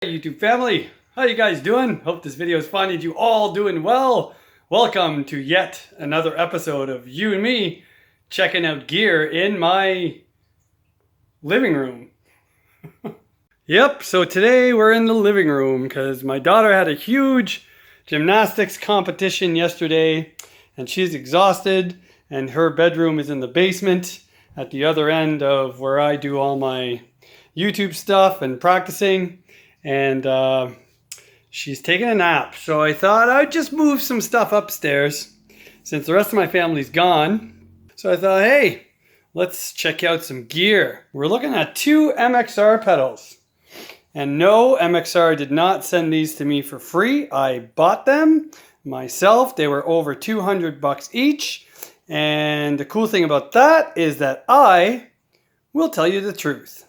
Hey YouTube family, how you guys doing? Hope this video is finding you all doing well. Welcome to yet another episode of you and me checking out gear in my living room. Yep, so today we're in the living room because my daughter had a huge gymnastics competition yesterday and she's exhausted, and her bedroom is in the basement at the other end of where I do all my YouTube stuff and practicing. And she's taking a nap, so I thought I'd just move some stuff upstairs since the rest of my family's gone. So I thought, hey, let's check out some gear. We're looking at two MXR pedals, and no, MXR did not send these to me for free. I bought them myself. They were over $200 each, and the cool thing about that is that I will tell you the truth.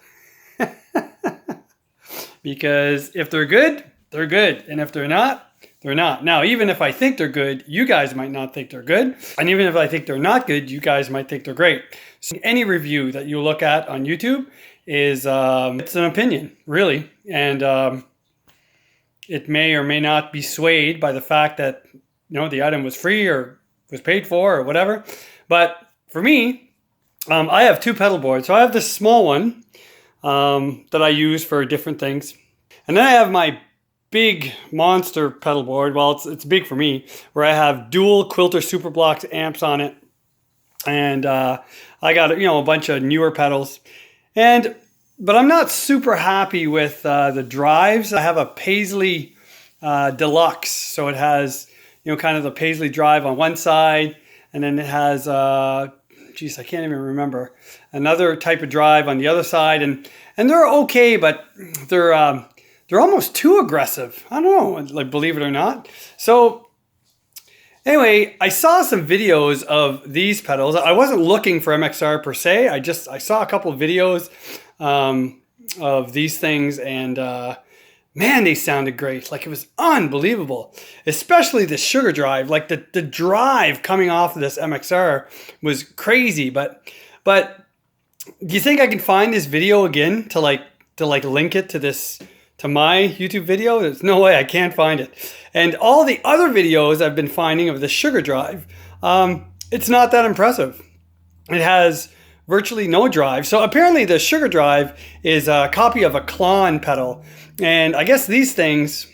Because if they're good, they're good. And if they're not, they're not. Now, even if I think they're good, you guys might not think they're good. And even if I think they're not good, you guys might think they're great. So any review that you look at on YouTube is, it's an opinion, really. And it may or may not be swayed by the fact that, you know, the item was free or was paid for or whatever. But for me, I have two pedal boards. So I have this small one that I use for different things. And then I have my big monster pedal board. Well, it's big for me, where I have dual Quilter Superblocks amps on it. And I got, you know, a bunch of newer pedals. But I'm not super happy with the drives. I have a Paisley Deluxe. So it has, you know, kind of the Paisley drive on one side. And then it has, geez, I can't even remember, another type of drive on the other side. And they're okay, but they're almost too aggressive. I don't know, like, believe it or not. So anyway, I saw some videos of these pedals. I wasn't looking for MXR per se. I saw a couple of videos of these things, and man, they sounded great. Like, it was unbelievable. Especially the Sugar Drive. Like, the drive coming off of this MXR was crazy. But do you think I can find this video again to link it to my YouTube video? There's no way. I can't find it. And all the other videos I've been finding of the Sugar Drive, it's not that impressive. It has virtually no drive. So apparently the Sugar Drive is a copy of a Klon pedal. And I guess these things,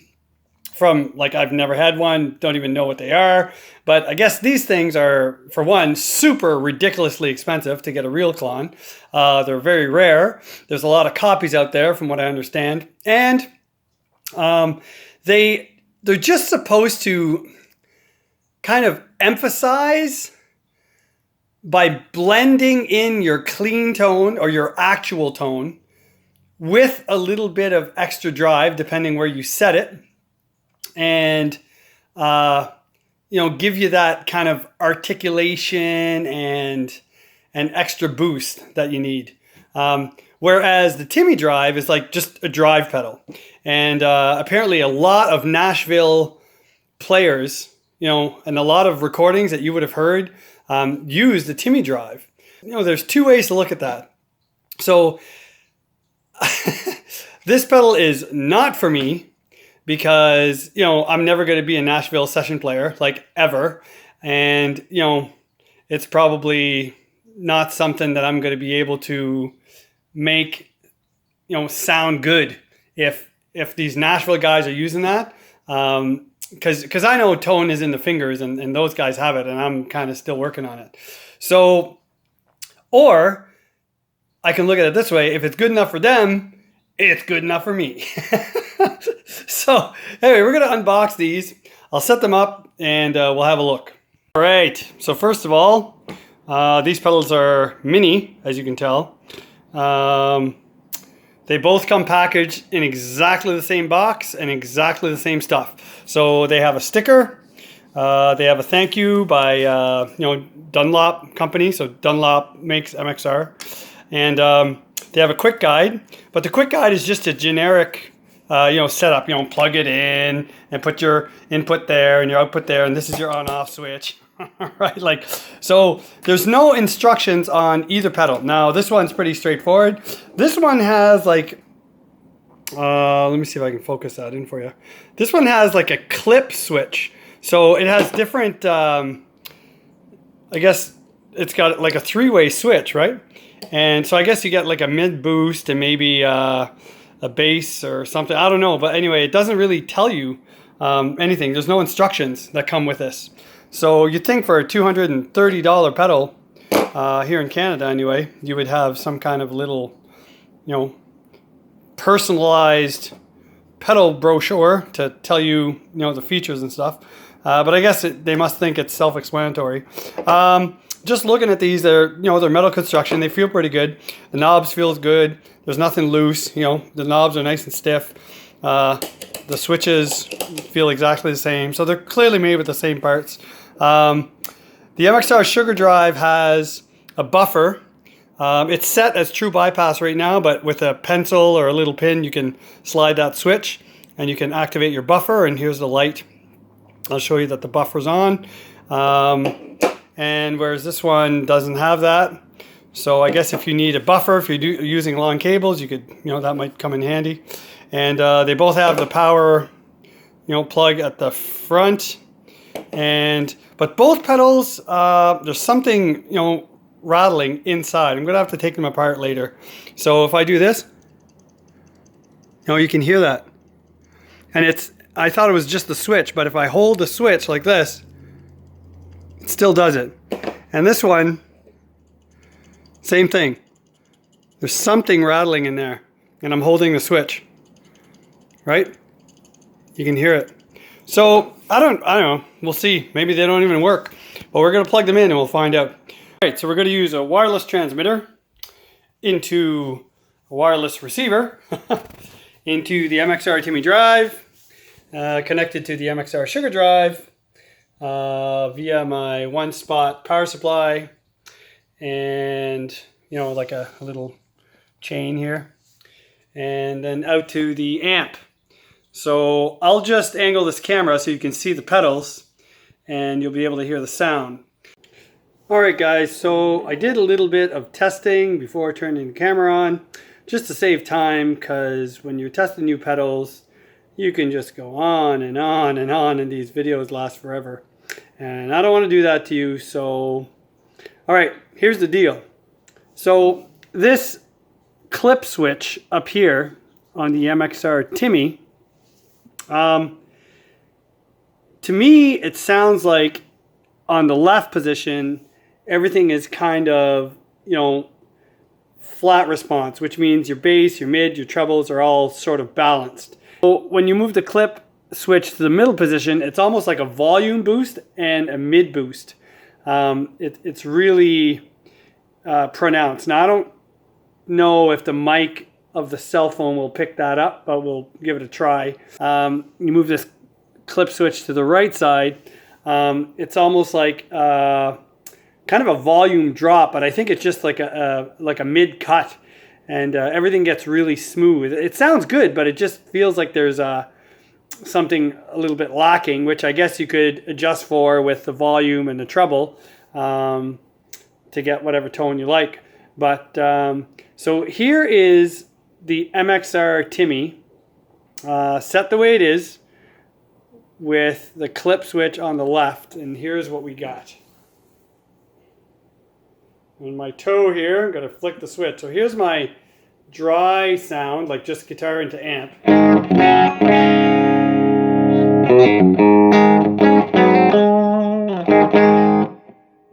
from, like, I've never had one, don't even know what they are. But I guess these things are, for one, super ridiculously expensive to get a real Klon. They're very rare. There's a lot of copies out there from what I understand. And they're just supposed to kind of emphasize by blending in your clean tone or your actual tone with a little bit of extra drive, depending where you set it. And, you know, give you that kind of articulation and an extra boost that you need. Whereas the Timmy drive is like just a drive pedal. And apparently a lot of Nashville players, you know, and a lot of recordings that you would have heard use the Timmy drive. You know, there's two ways to look at that. So this pedal is not for me, because, you know, I'm never going to be a Nashville session player, like, ever. And, you know, it's probably not something that I'm going to be able to make, you know, sound good if these Nashville guys are using that. Because I know tone is in the fingers, and those guys have it, and I'm kind of still working on it. So, or I can look at it this way: if it's good enough for them, it's good enough for me. So anyway, we're going to unbox these. I'll set them up, and we'll have a look. All right, so first of all, these pedals are mini, as you can tell. They both come packaged in exactly the same box and exactly the same stuff. So they have a sticker. They have a thank you by, you know, Dunlop company. So Dunlop makes MXR. And they have a quick guide. But the quick guide is just a generic, you know, setup. You know, plug it in and put your input there and your output there. And this is your on-off switch. Right, like, so there's no instructions on either pedal. Now this one's pretty straightforward. This one has, like, Let me see if I can focus that in for you. This one has like a clip switch. So it has different, I guess it's got like a three-way switch, right? And so I guess you get like a mid boost and maybe a bass or something. I don't know. But anyway, it doesn't really tell you anything. There's no instructions that come with this. So you'd think for a $230 pedal, here in Canada anyway, you would have some kind of little, you know, personalized pedal brochure to tell you, you know, the features and stuff. But I guess they must think it's self-explanatory. Just looking at these, they're, you know, they're metal construction. They feel pretty good. The knobs feels good. There's nothing loose. You know, the knobs are nice and stiff. The switches feel exactly the same. So they're clearly made with the same parts. The MXR Sugar Drive has a buffer. It's set as true bypass right now, but with a pencil or a little pin, you can slide that switch and you can activate your buffer. And here's the light. I'll show you that the buffer's on. And whereas this one doesn't have that. So I guess if you need a buffer, if you're using long cables, you could, you know, that might come in handy. And they both have the power, you know, plug at the front. But both pedals, there's something, you know, rattling inside. I'm gonna have to take them apart later. So if I do this, you know, you can hear that. And I thought it was just the switch, but if I hold the switch like this, it still does it. And this one, same thing. There's something rattling in there, and I'm holding the switch. Right? You can hear it. So I don't know. We'll see. Maybe they don't even work. But we're gonna plug them in and we'll find out. All right, so we're gonna use a wireless transmitter into a wireless receiver into the MXR Timmy drive, connected to the MXR Sugar Drive via my one-spot power supply, and you know, like a little chain here, and then out to the amp. So I'll just angle this camera so you can see the pedals and you'll be able to hear the sound. All right guys, so I did a little bit of testing before turning the camera on, just to save time, because when you're testing new pedals, you can just go on and on and on, and these videos last forever. And I don't want to do that to you, so... All right, here's the deal. So this clip switch up here on the MXR Timmy, to me, it sounds like on the left position, everything is kind of, you know, flat response, which means your bass, your mid, your trebles are all sort of balanced. So when you move the clip switch to the middle position, it's almost like a volume boost and a mid boost. It's really pronounced. Now, I don't know if the mic of the cell phone will pick that up, but we'll give it a try. You move this clip switch to the right side, it's almost like kind of a volume drop, but I think it's just like a mid cut, and everything gets really smooth. It sounds good, but it just feels like there's something a little bit lacking, which I guess you could adjust for with the volume and the treble to get whatever tone you like. But so here is the MXR Timmy set the way it is with the clip switch on the left, and here's what we got. On my toe here, I'm going to flick the switch. So here's my dry sound, like just guitar into amp.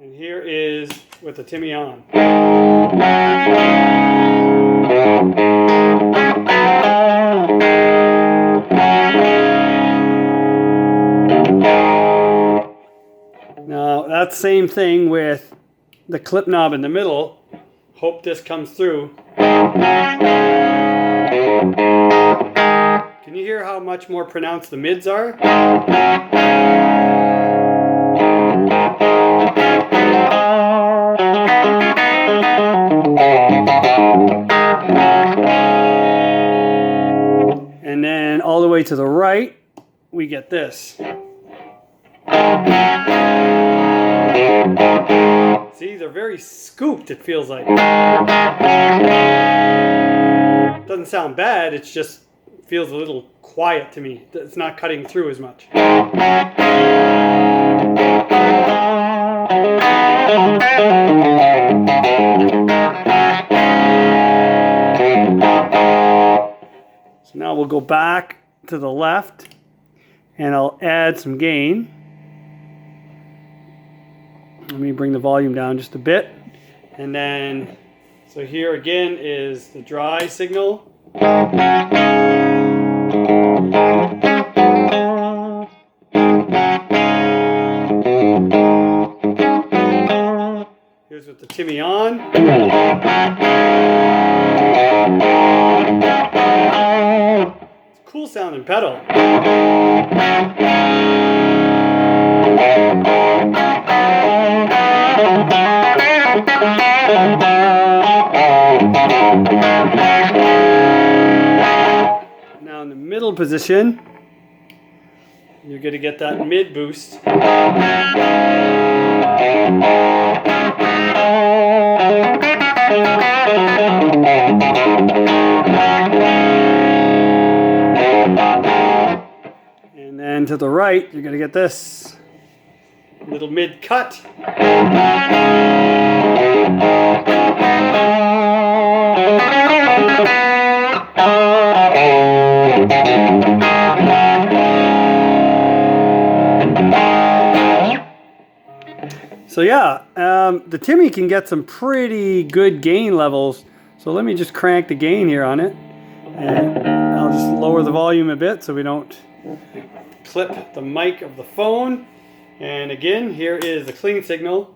And here is with the Timmy on. Now that same thing with the clip knob in the middle. Hope this comes through. Can you hear how much more pronounced the mids are? And then all the way to the right, we get this. See, they're very scooped, it feels like. Doesn't sound bad, it's just feels a little quiet to me. It's not cutting through as much. So now we'll go back to the left and I'll add some gain. Let me bring the volume down just a bit. And then, so here again is the dry signal. Here's with the Timmy on. It's a cool sounding pedal. Now in the middle position, you're going to get that mid boost. And then to the right, you're going to get this little mid cut. So yeah, the Timmy can get some pretty good gain levels. So let me just crank the gain here on it. And I'll just lower the volume a bit so we don't clip the mic of the phone. And again, here is the clean signal.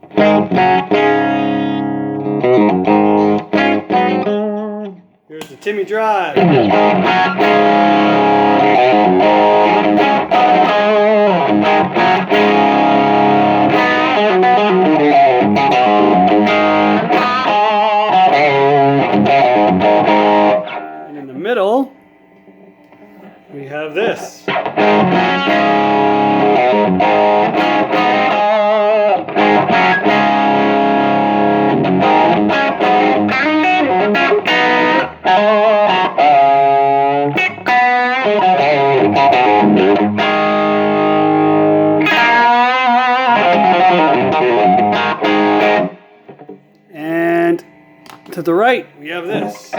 Here's the Timmy Drive. And in the middle, we have this. And to the right, we have this.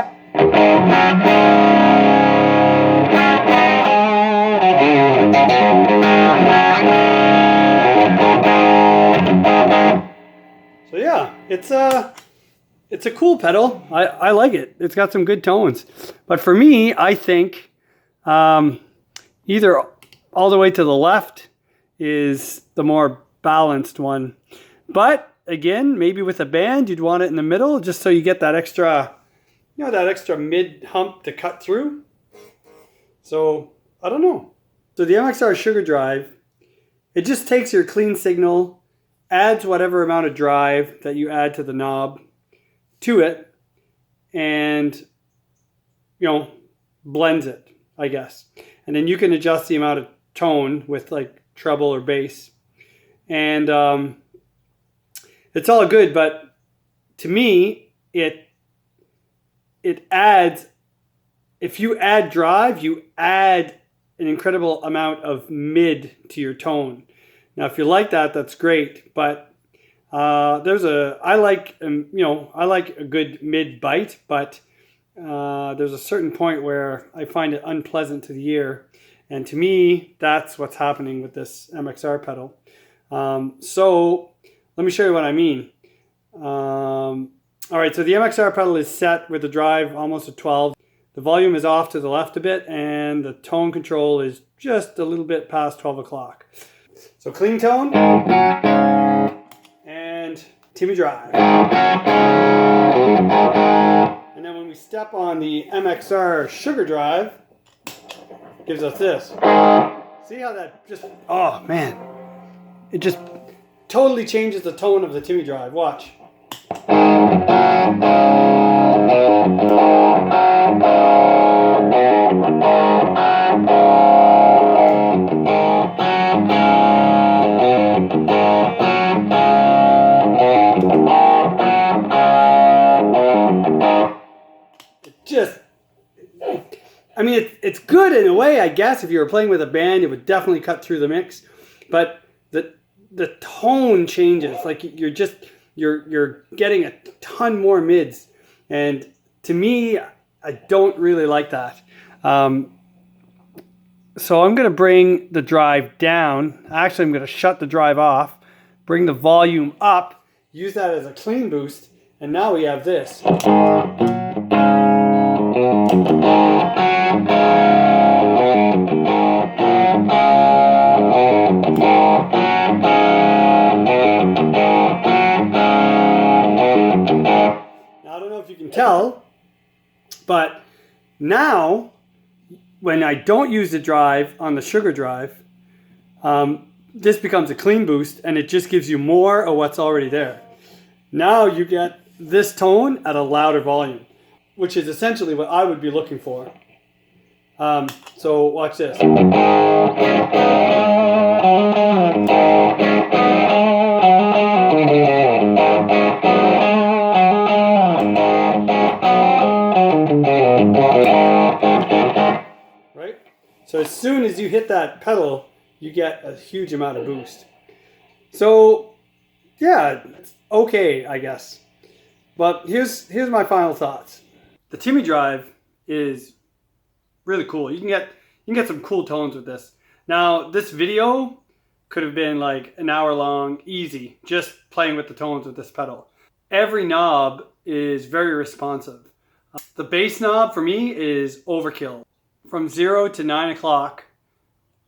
So yeah, it's a cool pedal. I like it. It's got some good tones. But for me, I think either all the way to the left is the more balanced one. But again, maybe with a band, you'd want it in the middle just so you get that extra, you know, that extra mid hump to cut through. So I don't know. So the MXR Sugar Drive, it just takes your clean signal, adds whatever amount of drive that you add to the knob to it, and, you know, blends it, I guess. And then you can adjust the amount of tone with like treble or bass. And it's all good, but to me, it adds, if you add drive, you add an incredible amount of mid to your tone. Now, if you like that, that's great. But I like a good mid bite, but there's a certain point where I find it unpleasant to the ear. And to me, that's what's happening with this MXR pedal. So let me show you what I mean. All right, so the MXR pedal is set with the drive almost at 12. The volume is off to the left a bit, and the tone control is just a little bit past 12 o'clock. So clean tone and Timmy Drive. And then when we step on the MXR Sugar Drive, it gives us this. See how that just, oh man, it just totally changes the tone of the Timmy Drive. Watch. It's good in a way, I guess. If you were playing with a band, it would definitely cut through the mix. But the tone changes. Like you're getting a ton more mids. And to me, I don't really like that. So I'm going to bring the drive down. Actually, I'm going to shut the drive off, bring the volume up, use that as a clean boost, and now we have this. Now, I don't know if you can tell, but now when I don't use the drive on the Sugar Drive, this becomes a clean boost and it just gives you more of what's already there. Now you get this tone at a louder volume, which is essentially what I would be looking for. So watch this. Right? So as soon as you hit that pedal, you get a huge amount of boost. So yeah, it's okay, I guess. But here's my final thoughts. The Timmy Drive is really cool. You can get some cool tones with this. Now, this video could have been like an hour long, easy, just playing with the tones with this pedal. Every knob is very responsive. The bass knob for me is overkill. From 0 to 9 o'clock,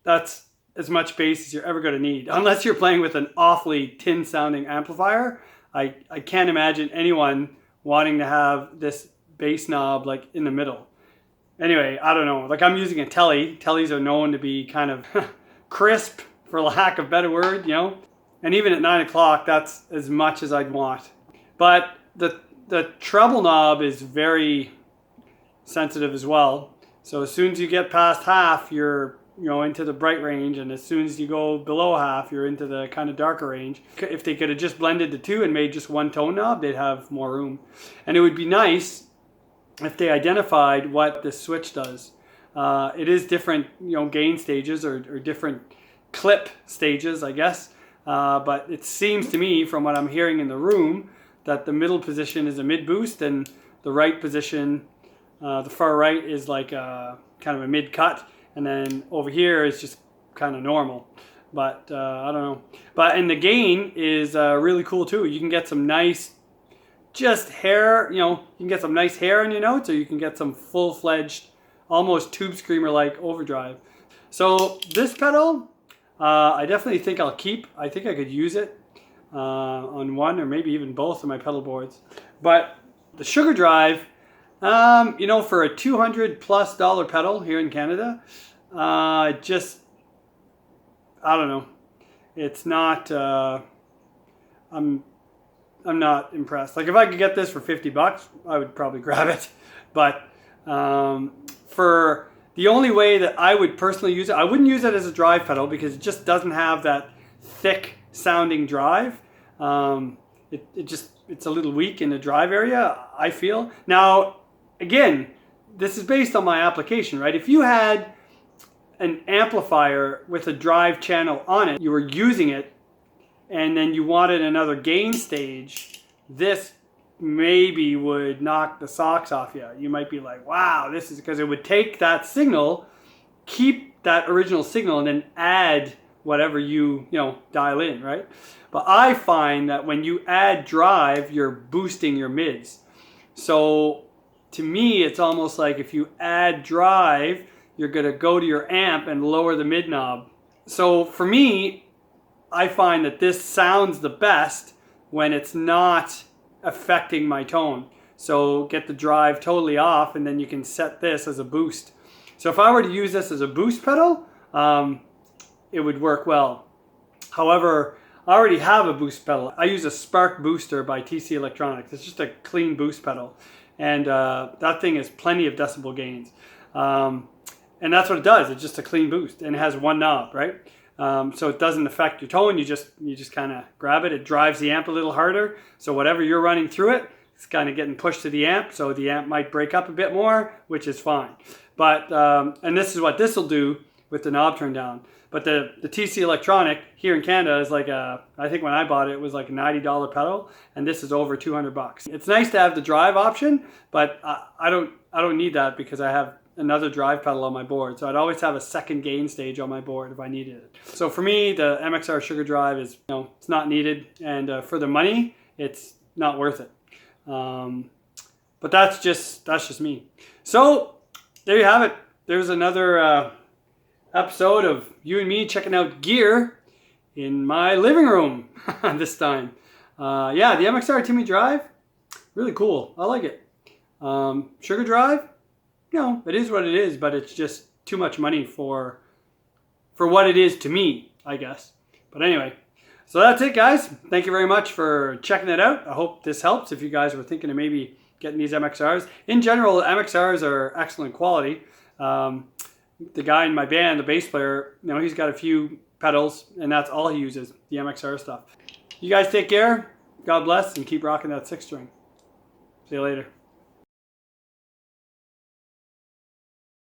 that's as much bass as you're ever going to need. Unless you're playing with an awfully tin sounding amplifier, I can't imagine anyone wanting to have this bass knob like in the middle. Anyway, I don't know. Like I'm using a telly. Tellies are known to be kind of crisp, for lack of a better word, you know. And even at 9 o'clock, that's as much as I'd want. But the treble knob is very sensitive as well. So as soon as you get past half, you're into the bright range, and as soon as you go below half, you're into the kind of darker range. If they could have just blended the two and made just one tone knob, they'd have more room. And it would be nice if they identified what this switch does. It is different, gain stages or different clip stages, I guess. But it seems to me, from what I'm hearing in the room, that the middle position is a mid boost, and the right position, the far right, is like a kind of a mid cut, and then over here is just kind of normal. But I don't know. But and the gain is really cool too. You can get some nice, just hair. You can get some nice hair in your notes, or you can get some full-fledged, almost tube screamer like overdrive. So this pedal, I definitely think I'll keep. I think I could use it on one or maybe even both of my pedal boards. But the Sugar Drive, for a $200+ pedal here in Canada, I don't know. It's not. I'm not impressed. Like if I could get this for $50, I would probably grab it. But for the only way that I would personally use it, I wouldn't use it as a drive pedal because it just doesn't have that thick sounding drive. It's a little weak in the drive area, I feel. Now, again, this is based on my application, right? If you had an amplifier with a drive channel on it, you were using it, and then you wanted another gain stage, this maybe would knock the socks off you. You might be like, wow, this is, because it would take that signal, keep that original signal, and then add whatever you dial in, right? But I find that when you add drive, you're boosting your mids. So to me, it's almost like if you add drive, you're going to go to your amp and lower the mid knob. So for me, I find that this sounds the best when it's not affecting my tone. So get the drive totally off, and then you can set this as a boost. So if I were to use this as a boost pedal, it would work well. However, I already have a boost pedal. I use a Spark Booster by TC Electronics. It's just a clean boost pedal. And that thing has plenty of decibel gains. And that's what it does. It's just a clean boost, and it has one knob, right? So it doesn't affect your tone. You just kind of grab it. It drives the amp a little harder. So whatever you're running through it, it's kind of getting pushed to the amp. So the amp might break up a bit more, which is fine. But, and this is what this will do with the knob turned down. But the TC Electronic here in Canada is like I think when I bought it, it was like a $90 pedal, and this is over 200 bucks. It's nice to have the drive option, but I don't need that because I have another drive pedal on my board. So I'd always have a second gain stage on my board if I needed it. So for me, the MXR Sugar Drive is, it's not needed, and for the money, it's not worth it. But that's just me. So there you have it. There's another episode of you and me checking out gear in my living room this time. Yeah, the MXR Timmy Drive, really cool. I like it. Sugar Drive, it is what it is, but it's just too much money for what it is to me, I guess. But anyway, so that's it, guys. Thank you very much for checking it out. I hope this helps if you guys were thinking of maybe getting these MXRs. In general, MXRs are excellent quality. The guy in my band, the bass player, he's got a few pedals, and that's all he uses, the MXR stuff. You guys take care. God bless, and keep rocking that 6-string. See you later.